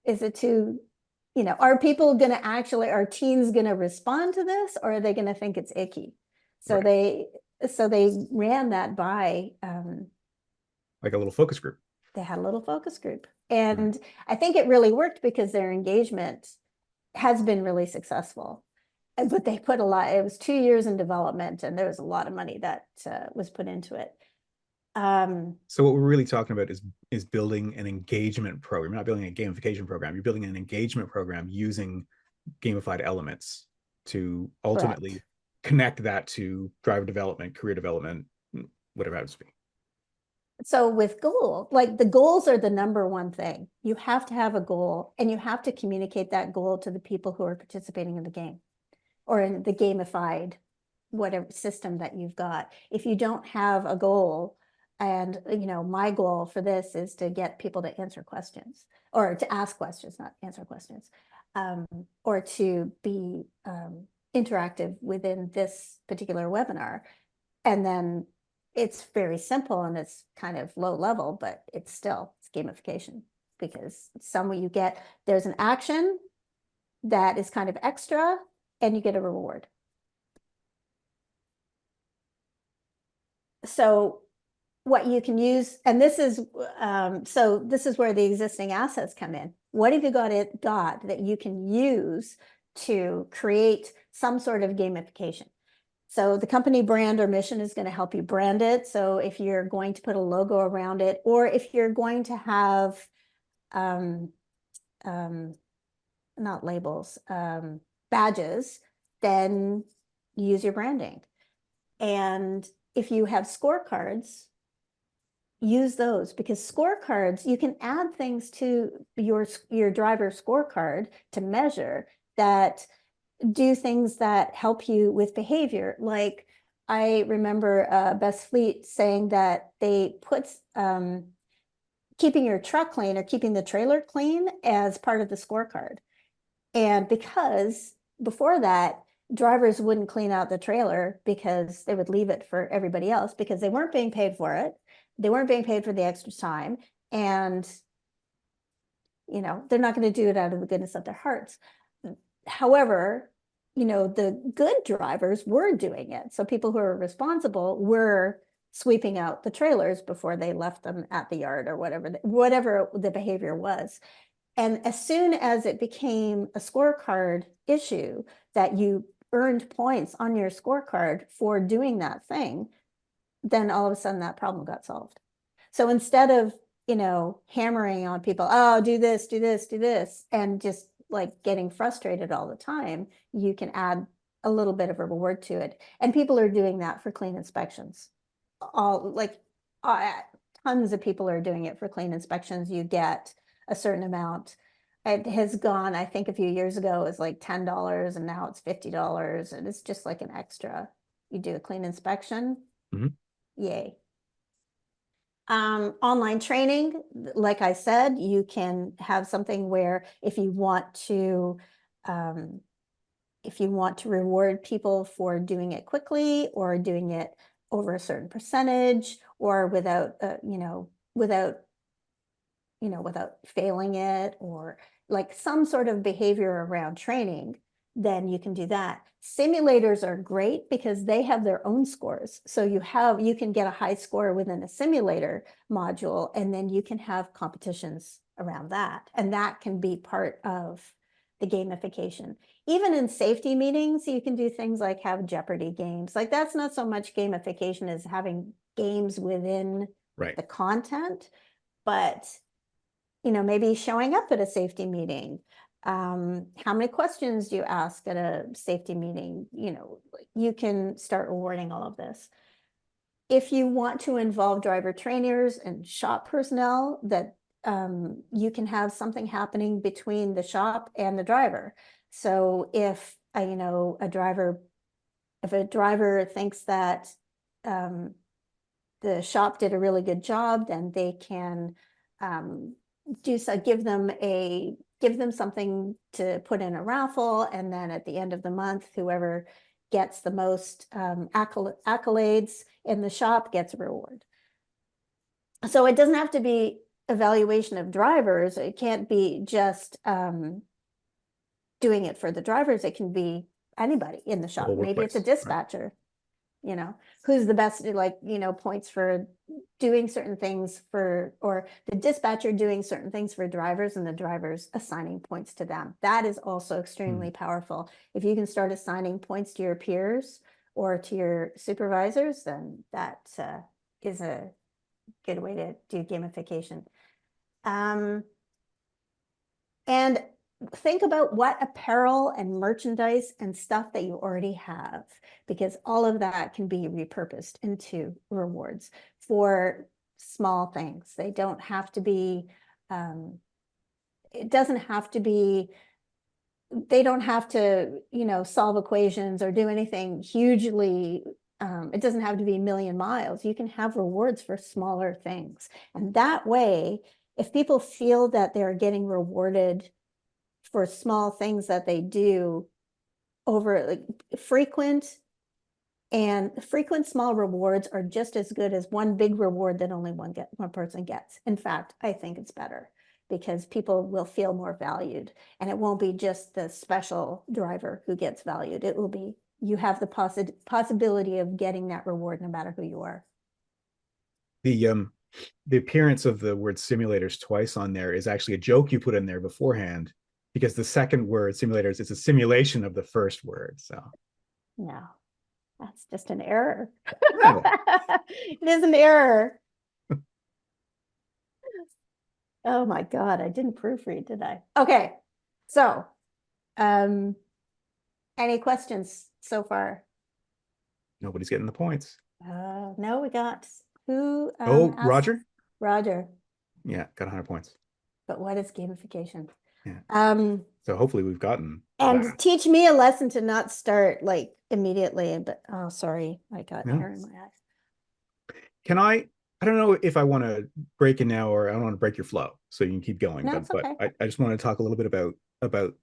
are teens gonna respond to this, or are they gonna think it's icky? So Right. they ran that by Like a little focus group. they had a little focus group. And I think it really worked, because their engagement has been really successful. But they put a lot, it was 2 years in development, and there was a lot of money that was put into it. So what we're really talking about is building an engagement program. You're not building a gamification program. You're building an engagement program using gamified elements to ultimately Correct. connect that to driver development, career development, whatever it happens to be. So with goal, like the goals are the number one thing. You have to have a goal, and you have to communicate that goal to the people who are participating in the game or in the gamified whatever system that you've got. If you don't have a goal, and my goal for this is to get people to answer questions, or to ask questions, not answer questions, or to be interactive within this particular webinar. And then it's very simple and it's kind of low level, but it's gamification, because there's an action that is kind of extra, and you get a reward. So what you can use, and this is where the existing assets come in. What have you got that you can use to create some sort of gamification? So the company brand or mission is going to help you brand it. So if you're going to put a logo around it, or if you're going to have not labels, badges, then use your branding. And if you have scorecards, use those, because scorecards, you can add things to your driver scorecard to measure that do things that help you with behavior. Like I remember Best Fleet saying that they put keeping your truck clean or keeping the trailer clean as part of the scorecard. And because before that, drivers wouldn't clean out the trailer because they would leave it for everybody else, because they weren't being paid for it. They weren't being paid for the extra time. And, they're not going to do it out of the goodness of their hearts. However, the good drivers were doing it. So people who are responsible were sweeping out the trailers before they left them at the yard, or whatever the behavior was. And as soon as it became a scorecard issue, that you earned points on your scorecard for doing that thing, then all of a sudden that problem got solved. So instead of, hammering on people, oh, do this, do this, do this, and just like getting frustrated all the time, you can add a little bit of a reward to it. And people are doing that for clean inspections. Tons of people are doing it for clean inspections. You get a certain amount. It has gone, I think a few years ago, it was like $10, and now it's $50, and it's just like an extra. You do a clean inspection, yay. Online training, like I said, you can have something where if you want to reward people for doing it quickly, or doing it over a certain percentage, or without failing it, or like some sort of behavior around training, then you can do that. Simulators are great because they have their own scores. So you can get a high score within a simulator module, and then you can have competitions around that. And that can be part of the gamification. Even in safety meetings, you can do things like have Jeopardy games. Like that's not so much gamification as having games within the content, but maybe showing up at a safety meeting. How many questions do you ask at a safety meeting? You can start rewarding all of this. If you want to involve driver trainers and shop personnel, that you can have something happening between the shop and the driver. So if a driver thinks that the shop did a really good job, then they can give them something to put in a raffle, and then at the end of the month, whoever gets the most accolades in the shop gets a reward. So it doesn't have to be evaluation of drivers. It can't be just doing it for the drivers. It can be anybody in the shop. Maybe it's a dispatcher. you know, who's the best, like, you know, points for doing certain things for, or the dispatcher doing certain things for drivers and the drivers assigning points to them. That is also extremely powerful. If you can start assigning points to your peers or to your supervisors, then that is a good way to do gamification. And think about what apparel and merchandise and stuff that you already have, because all of that can be repurposed into rewards for small things. They don't have to be, it doesn't have to be, they don't have to, you know, solve equations or do anything hugely. It doesn't have to be a million miles. You can have rewards for smaller things. And that way, if people feel that they're getting rewarded for small things that they do over like frequent small rewards are just as good as one big reward that only one person gets. In fact, I think it's better because people will feel more valued, and it won't be just the special driver who gets valued. It will be, you have the possibility of getting that reward no matter who you are. The appearance of the word simulators twice on there is actually a joke you put in there beforehand, because the second word simulators is a simulation of the first word. So no, that's just an error. oh. It is an error. Oh my God, I didn't proofread, did I? Okay, so any questions so far? Nobody's getting the points. No, we got who Oh, asked? Roger? Roger. Yeah, got 100 points. But what is gamification? Yeah. So hopefully we've gotten And that. teach me a lesson to not start like immediately, but oh, sorry, I got hair in my eye. Can I don't know if I want to break it now or I don't want to break your flow so you can keep going, No, it's okay. I just want to talk a little bit about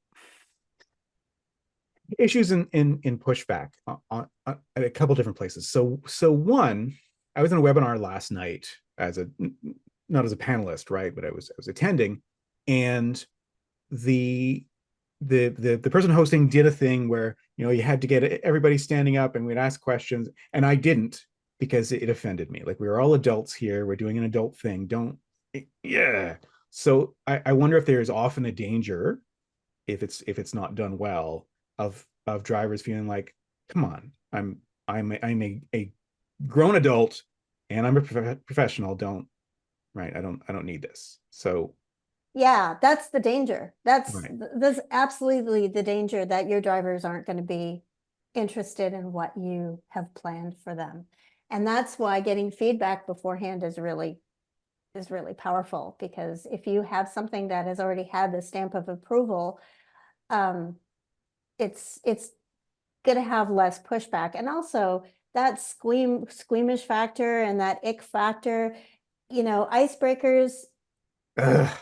issues in pushback on at a couple different places. So one, I was in a webinar last night as a, not as a panelist, right, but I was attending, and the person hosting did a thing where, you know, you had to get everybody standing up and we'd ask questions, and I didn't, because it offended me. Like, we were all adults here, we're doing an adult thing, don't, yeah. So I wonder if there's often a danger, if it's not done well, of drivers feeling like, come on, I'm a grown adult and I'm a professional, don't, right, I don't need this. So Yeah, that's the danger. right. That's absolutely the danger, that your drivers aren't going to be interested in what you have planned for them. And that's why getting feedback beforehand is really powerful, because if you have something that has already had the stamp of approval, it's going to have less pushback. And also that squeamish factor and that ick factor, you know, icebreakers. Ugh.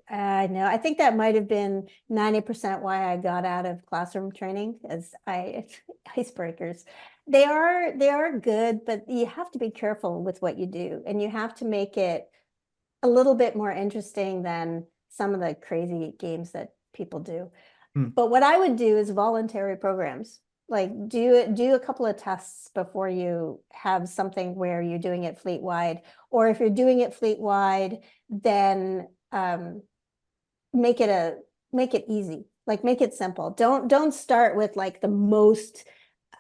No, I think that might have been 90% why I got out of classroom training, as icebreakers. They are good, but you have to be careful with what you do, and you have to make it a little bit more interesting than some of the crazy games that people do. But what I would do is voluntary programs. Like do a couple of tests before you have something where you're doing it fleet wide. Or if you're doing it fleet wide, then make it easy. Like, make it simple. Don't start with like the most.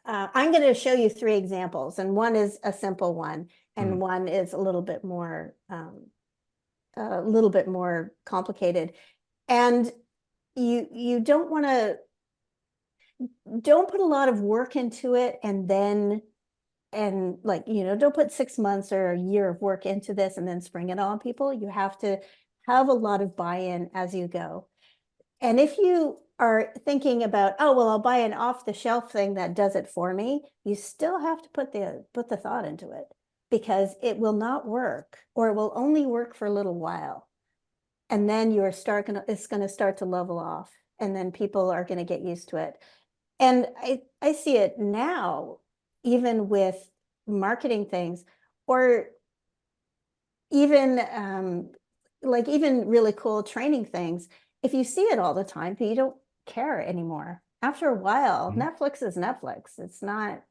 I'm going to show you 3 examples, and one is a simple one, and one is a little bit more complicated. And you don't want to, don't put a lot of work into it, and then, and like, you know, don't put 6 months or a year of work into this and then spring it on people. You have to have a lot of buy-in as you go. And if you are thinking about, oh, well, I'll buy an off-the-shelf thing that does it for me, you still have to put the thought into it, because it will not work, or it will only work for a little while. And then it's going to start to level off, and then people are going to get used to it. And I see it now, even with marketing things, or even like even really cool training things. If you see it all the time, you don't care anymore. After a while, Netflix is Netflix. It's not,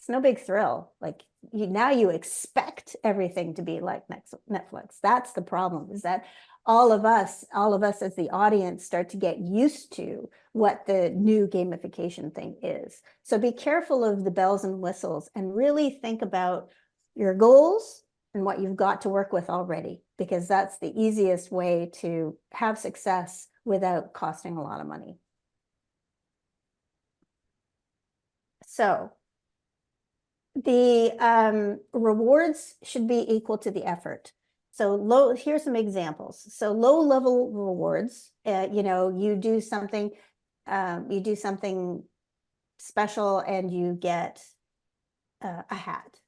It's no big thrill. Like now you expect everything to be like Netflix. That's the problem, is that all of us as the audience start to get used to what the new gamification thing is. So be careful of the bells and whistles and really think about your goals and what you've got to work with already, because that's the easiest way to have success without costing a lot of money. So the rewards should be equal to the effort. So here's some examples. So low level rewards, you do something special and you get a hat.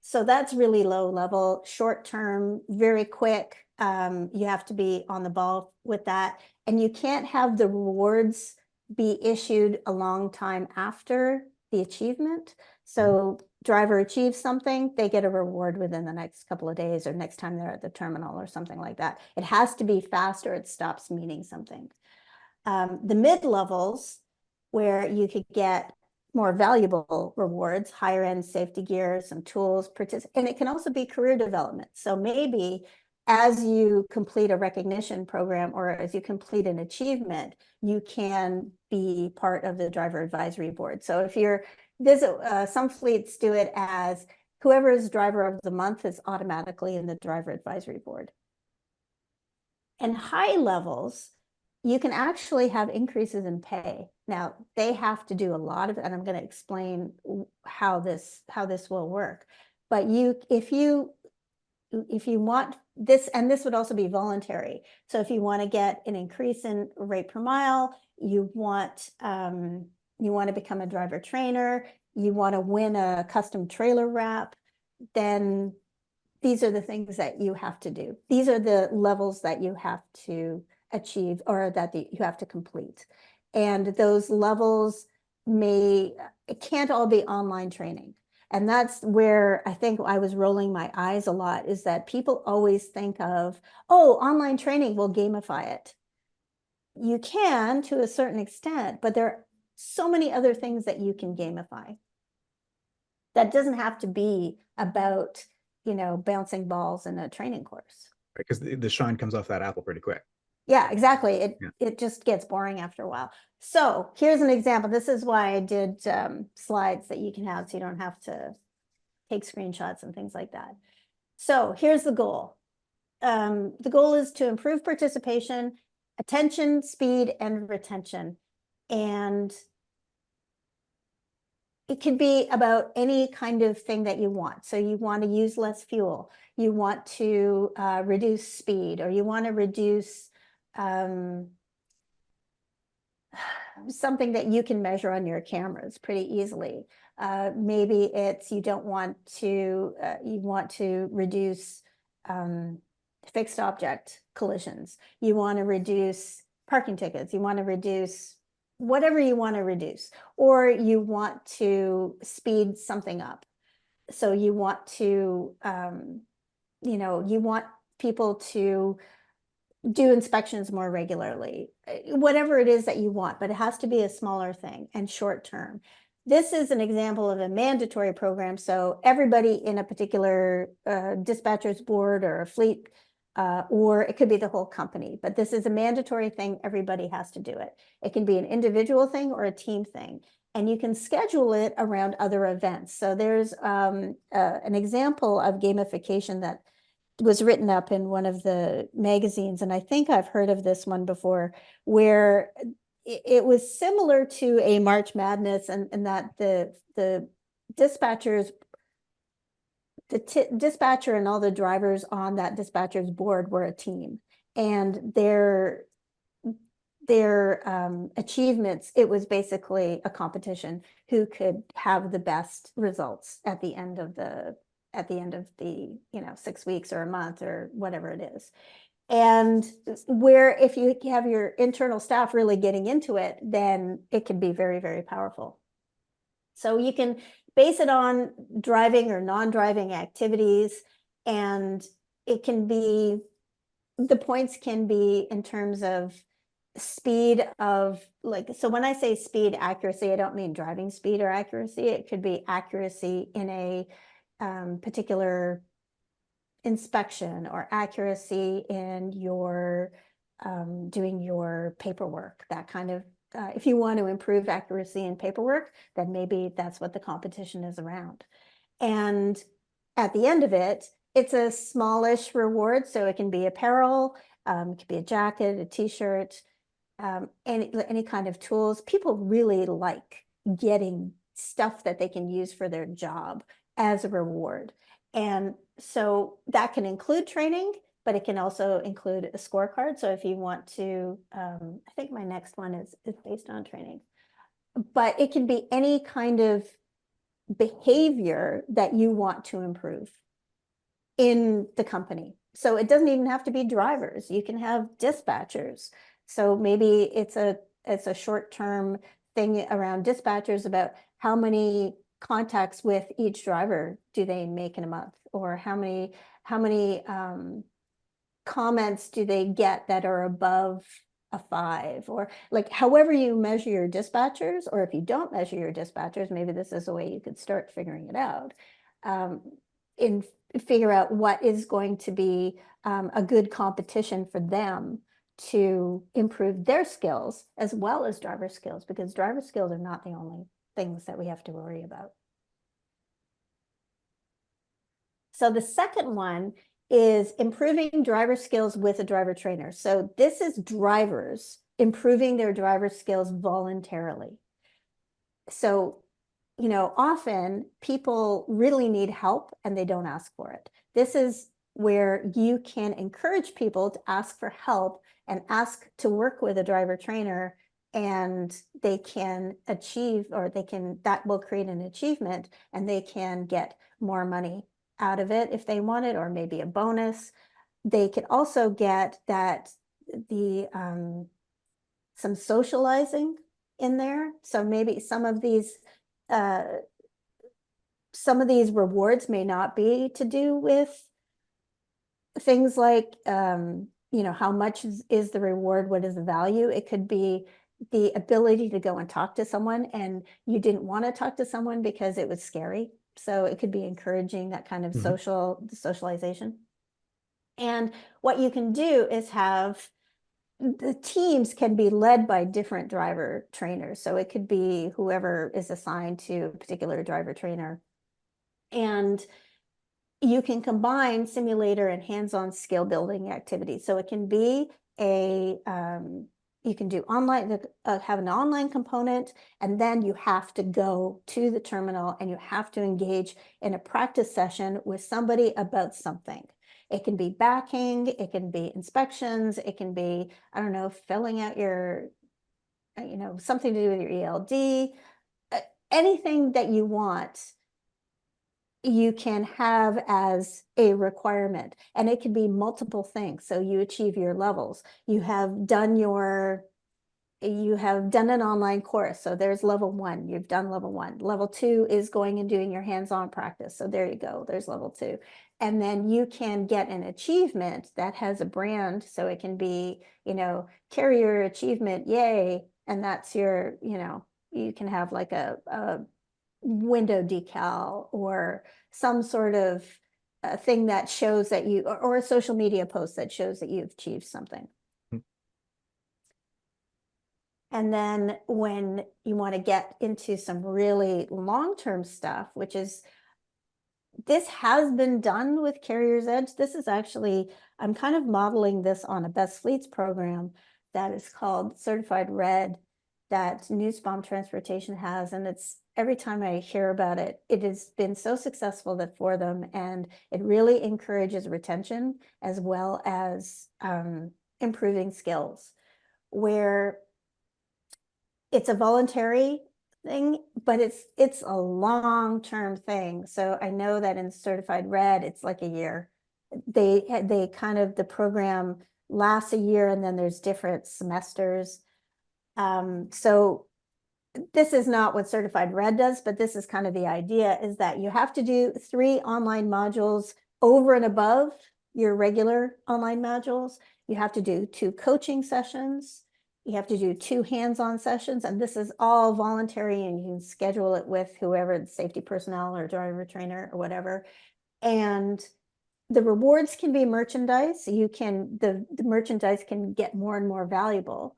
So that's really low level, short term, very quick. You have to be on the ball with that. And you can't have the rewards be issued a long time after the achievement. So driver achieves something, they get a reward within the next couple of days or next time they're at the terminal or something like that. It has to be fast or it stops meaning something. The mid levels, where you could get more valuable rewards, higher end safety gear, some tools, and it can also be career development. So maybe as you complete a recognition program or as you complete an achievement, you can be part of the driver advisory board. So if you're some fleets do it as whoever is driver of the month is automatically in the driver advisory board. And high levels, you can actually have increases in pay. Now, they have to do a lot of, and I'm going to explain how this will work. But if you want this, and this would also be voluntary. So if you want to get an increase in rate per mile, you want to become a driver trainer, you want to win a custom trailer wrap, then these are the things that you have to do. These are the levels that you have to achieve or that you have to complete. And those levels it can't all be online training. And that's where I think I was rolling my eyes a lot, is that people always think of, oh, online training will gamify it. You can to a certain extent, but there are so many other things that you can gamify. That doesn't have to be about, bouncing balls in a training course. Because the shine comes off that apple pretty quick. Yeah, exactly. It just gets boring after a while. So here's an example. This is why I did slides that you can have so you don't have to take screenshots and things like that. So here's the goal. The goal is to improve participation, attention, speed, and retention. And it could be about any kind of thing that you want. So you want to use less fuel, you want to reduce speed, or you want to reduce something that you can measure on your cameras pretty easily. Maybe it's you want to reduce fixed object collisions. You want to reduce parking tickets. You want to reduce whatever you want to reduce, or you want to speed something up. So you want to, you want people to do inspections more regularly, whatever it is that you want, but it has to be a smaller thing and short term. This is an example of a mandatory program. So everybody in a particular dispatcher's board or a fleet, or it could be the whole company, but this is a mandatory thing. Everybody has to do it. It can be an individual thing or a team thing, and you can schedule it around other events. So there's an example of gamification that was written up in one of the magazines, and I think I've heard of this one before, where it was similar to a March Madness, and that the dispatchers, the dispatcher and all the drivers on that dispatcher's board were a team, and their achievements, it was basically a competition who could have the best results at the end of the 6 weeks or a month or whatever it is. And where if you have your internal staff really getting into it, then it can be very, very powerful. So you can base it on driving or non-driving activities, and it can be, the points can be in terms of speed of like, so when I say speed accuracy, I don't mean driving speed or accuracy. It could be accuracy in a particular inspection, or accuracy in your doing your paperwork, that kind of, if you want to improve accuracy in paperwork, then maybe that's what the competition is around. And at the end of it, it's a smallish reward. So it can be apparel, it could be a jacket, a t-shirt, any kind of tools. People really like getting stuff that they can use for their job as a reward. And so that can include training, but it can also include a scorecard. So if you want to, I think my next one is based on training, but it can be any kind of behavior that you want to improve in the company. So it doesn't even have to be drivers. You can have dispatchers. So maybe it's a short-term thing around dispatchers about how many contacts with each driver do they make in a month, or how many comments do they get that are above a 5, or like however you measure your dispatchers. Or if you don't measure your dispatchers, maybe this is a way you could start figuring it out. In figure out what is going to be a good competition for them to improve their skills as well as driver skills, because driver skills are not the only things that we have to worry about. So the second one is improving driver skills with a driver trainer. So this is drivers improving their driver skills voluntarily. So, often people really need help and they don't ask for it. This is where you can encourage people to ask for help and ask to work with a driver trainer, and they can achieve, or that will create an achievement, and they can get more money out of it if they want it, or maybe a bonus. They could also get some socializing in there. So maybe some of these rewards may not be to do with things like, how much is the reward? What is the value? It could be the ability to go and talk to someone, and you didn't want to talk to someone because it was scary. So it could be encouraging that kind of socialization. And what you can do is have the teams can be led by different driver trainers. So it could be whoever is assigned to a particular driver trainer. And you can combine simulator and hands-on skill building activities. So it can be you can do online, have an online component, and then you have to go to the terminal and you have to engage in a practice session with somebody about something. It can be backing, it can be inspections, it can be, I don't know, filling out your, something to do with your ELD, anything that you want, you can have as a requirement, and it can be multiple things. So you achieve your levels. You have done an online course. So there's level 1, you've done level 1. Level 2 is going and doing your hands-on practice. So there you go, there's level 2. And then you can get an achievement that has a brand. So it can be, Carrier Achievement, yay. And that's your, you can have like a window decal, or some sort of thing that shows that you, or a social media post that shows that you've achieved something. And then when you want to get into some really long-term stuff, this has been done with Carrier's Edge. This is actually, I'm kind of modeling this on a Best Fleets program that is called Certified Red, that Newsbomb Transportation has. And it's, every time I hear about it, it has been so successful for them. And it really encourages retention as well as improving skills, where it's a voluntary thing, but it's a long-term thing. So I know that in Certified Red, it's like a year. They kind of, the program lasts a year, and then there's different semesters. So this is not what Certified Red does, but this is kind of the idea, is that you have to do 3 online modules over and above your regular online modules. You have to do 2 coaching sessions. You have to do 2 hands-on sessions, and this is all voluntary, and you can schedule it with whoever, the safety personnel or driver trainer or whatever. And the rewards can be merchandise. You can, the merchandise can get more and more valuable,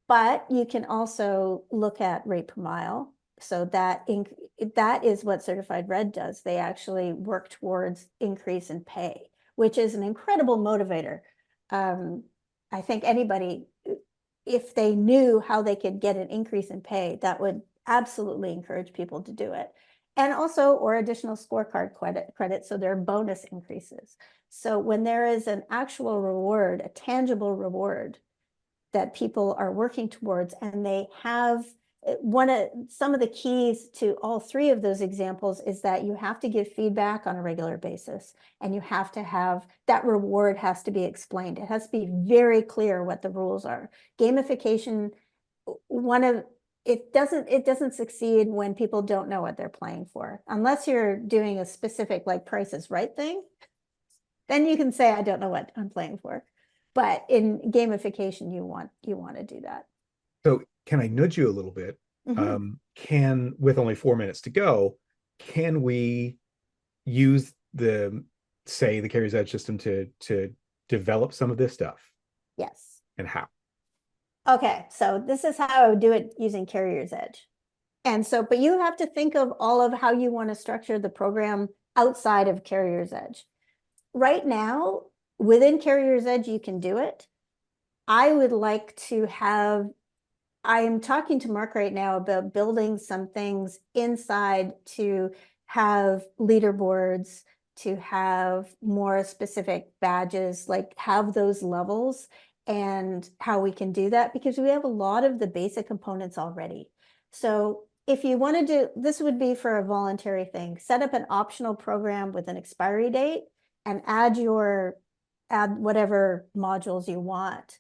but you can also look at rate per mile. So that is what Certified Red does. They actually work towards increase in pay, which is an incredible motivator. I think anybody, if they knew how they could get an increase in pay, that would absolutely encourage people to do it. And also, or additional scorecard credit, so there are bonus increases. So when there is an actual reward, a tangible reward that people are working towards, and they have some of the keys to all 3 of those examples is that you have to give feedback on a regular basis, and you have to have that reward has to be explained. It has to be very clear what the rules are. Gamification, it doesn't succeed when people don't know what they're playing for, unless you're doing a specific like Price is Right thing. Then you can say, I don't know what I'm playing for. But in gamification, you want to do that. So can I nudge you a little bit? With only 4 minutes to go, can we use the Carrier's Edge system to develop some of this stuff? Yes. And how? Okay, so this is how I would do it using Carrier's Edge. And so, but you have to think of all of how you want to structure the program outside of Carrier's Edge. Right now, within Carrier's Edge, you can do it. I would like to have, I am talking to Mark right now about building some things inside to have leaderboards, to have more specific badges, like have those levels, and how we can do that, because we have a lot of the basic components already. So if you want to do, this would be for a voluntary thing, set up an optional program with an expiry date and add whatever modules you want.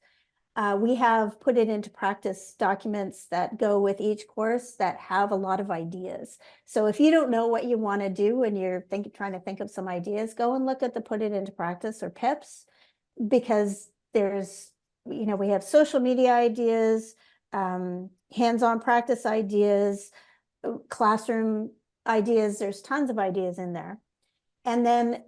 We have put it into practice documents that go with each course that have a lot of ideas. So if you don't know what you want to do and you're trying to think of some ideas, go and look at the put it into practice or PIPs, because there's, we have social media ideas, hands-on practice ideas, classroom ideas. There's tons of ideas in there. And then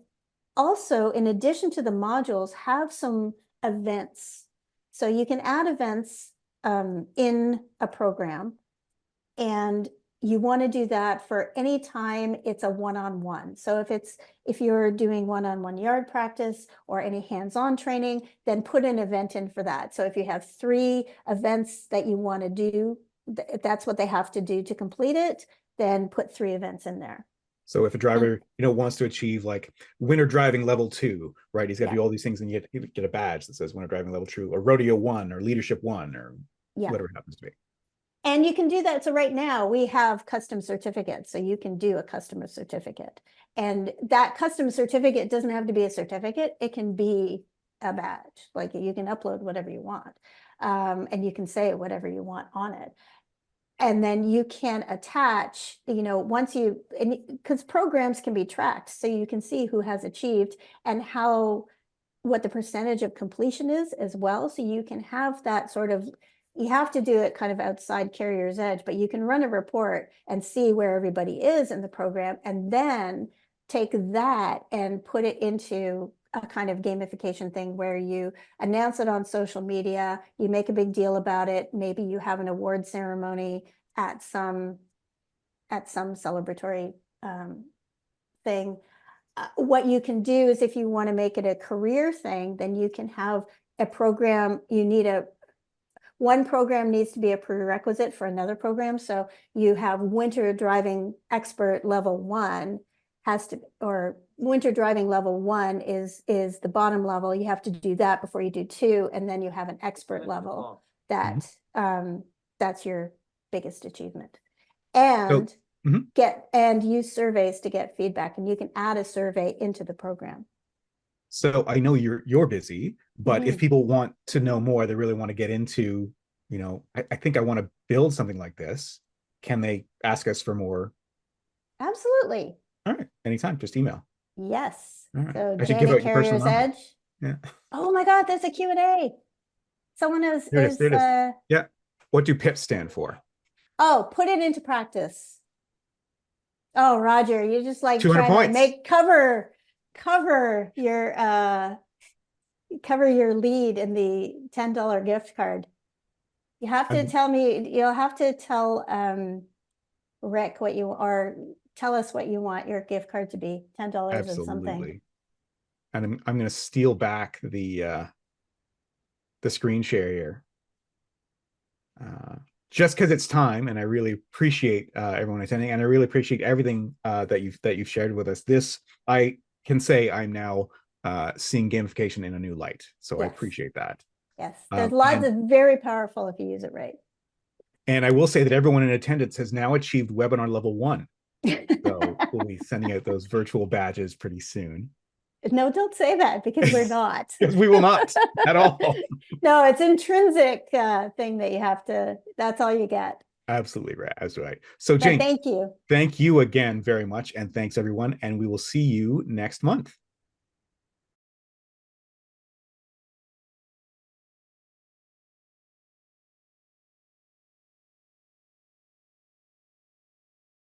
also, in addition to the modules, have some events. So you can add events in a program, and you want to do that for any time it's a one-on-one. So if you're doing one-on-one yard practice or any hands-on training, then put an event in for that. So if you have 3 events that you want to do, that's what they have to do to complete it, then put 3 events in there. So if a driver, wants to achieve like winter driving level 2, right? He's got to Yeah. do all these things, and you get a badge that says winter driving level 2, or rodeo 1, or leadership 1, or whatever it happens to be. And you can do that. So right now we have custom certificates. So you can do a customer certificate. And that custom certificate doesn't have to be a certificate. It can be a badge. Like you can upload whatever you want. And you can say whatever you want on it. And then you can attach, once because programs can be tracked. So you can see who has achieved and what the percentage of completion is as well. So you can have that sort of, you have to do it kind of outside Carrier's Edge, but you can run a report and see where everybody is in the program, and then take that and put it into a kind of gamification thing where you announce it on social media, you make a big deal about it. Maybe you have an award ceremony at some celebratory thing. What you can do is, if you want to make it a career thing, then you can have a program. One program needs to be a prerequisite for another program. So you have winter driving expert level 1 or winter driving level 1 is the bottom level. You have to do that before you do 2, and then you have an expert level that's your biggest achievement. And and use surveys to get feedback, and you can add a survey into the program. So I know you're busy, but if people want to know more, they really want to get into, I think I want to build something like this. Can they ask us for more? Absolutely. All right. Anytime. Just email. Yes. All right. So I should Jane give at out your personal Carrier's number. Edge. Yeah. Oh my God, there's a Q&A. Someone There it is. There it is. Yeah. What do PIPs stand for? Oh, put it into practice. Oh, Roger, you just like 200 trying to points. cover your lead in the $10 gift card. You have to tell me, you'll have to tell Rick what you, or tell us what you want your gift card to be, $10 and something. Absolutely. And I'm going to steal back the screen share here. Just because it's time, and I really appreciate everyone attending, and I really appreciate everything that you've shared with us. This, I can say, I'm now seeing gamification in a new light. So I Yes. appreciate that. Yes, there's lots of very powerful if you use it right. And I will say that everyone in attendance has now achieved webinar level 1. So we'll be sending out those virtual badges pretty soon. No, don't say that, because we're not. Because we will not at all. No, it's intrinsic thing that you have to, that's all you get. Absolutely right. That's right. So Jane, thank you. Thank you again very much. And thanks everyone. And we will see you next month.